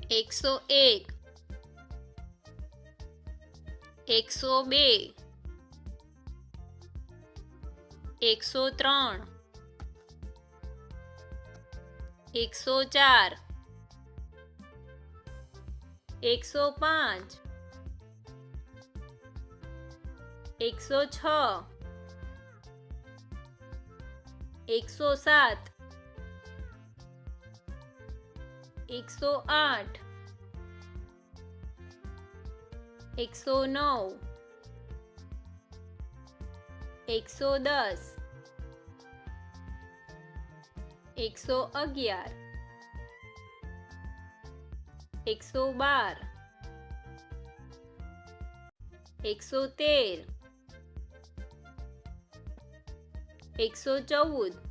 101 102 103 104 105 106 107 108 109 110 111 112 113 114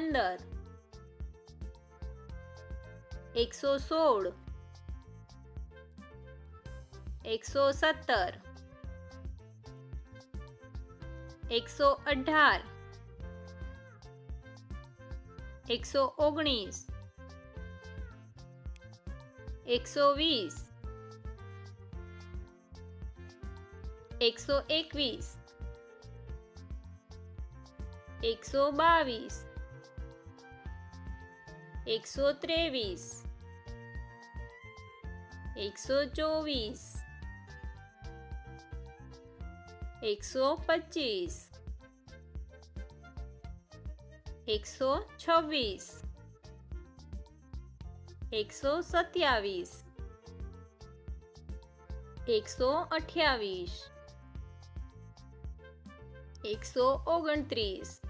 115 116 117 118 119 120 121 122 123 124 125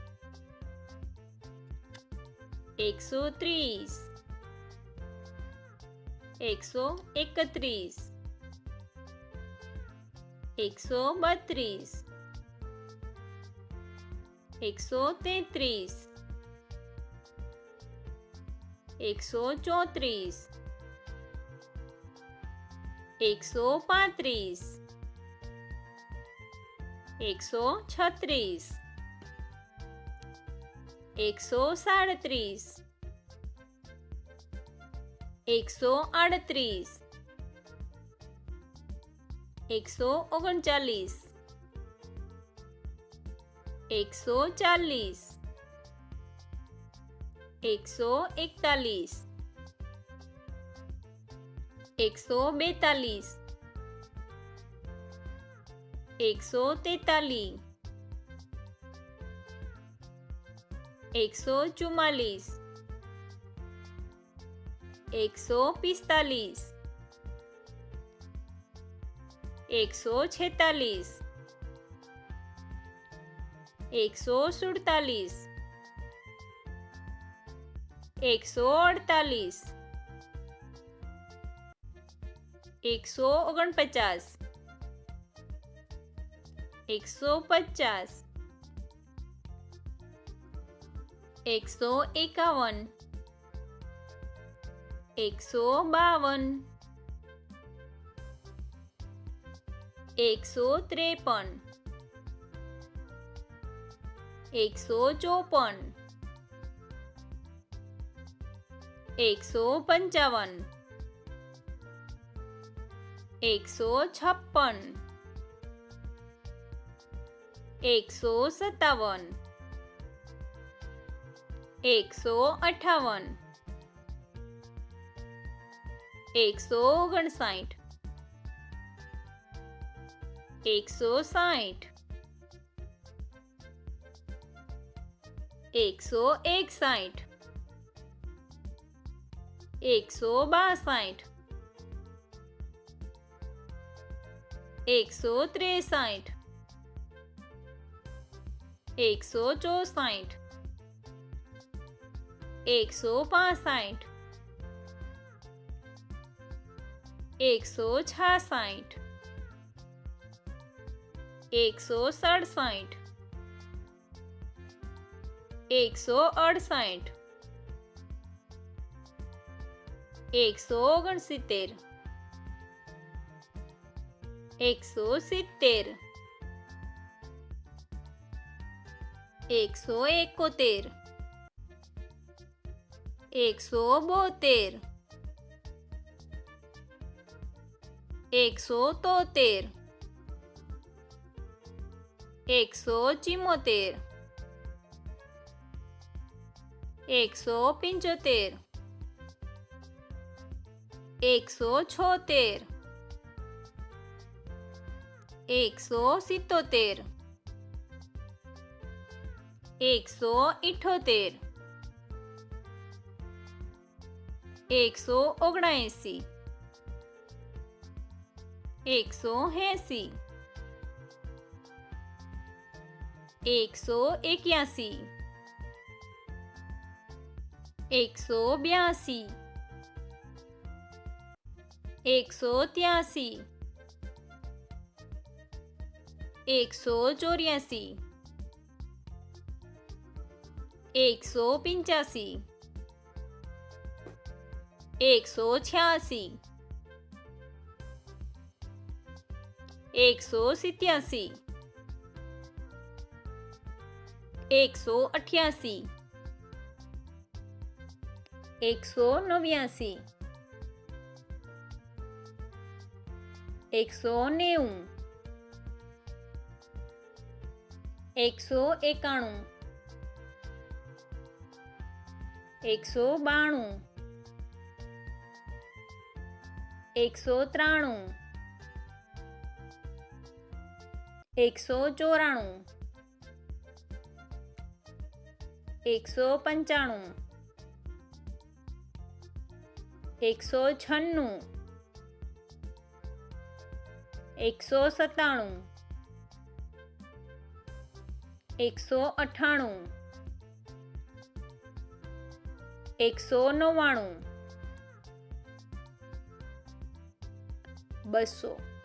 126 127 128 129 130 131 132 133 134 135 136 137 138 139 140 141 142 143 144 145 146 147 148 149 150 151 152 153 154 155 156 157 158 159 160 161 162 163 164 165 166 167 168 169 170 171 172 173 174 175 176 177 178 179 180 181 182 183 184 185 186 187 188 189 190 191 192 193 194 195 196 197 198 199 200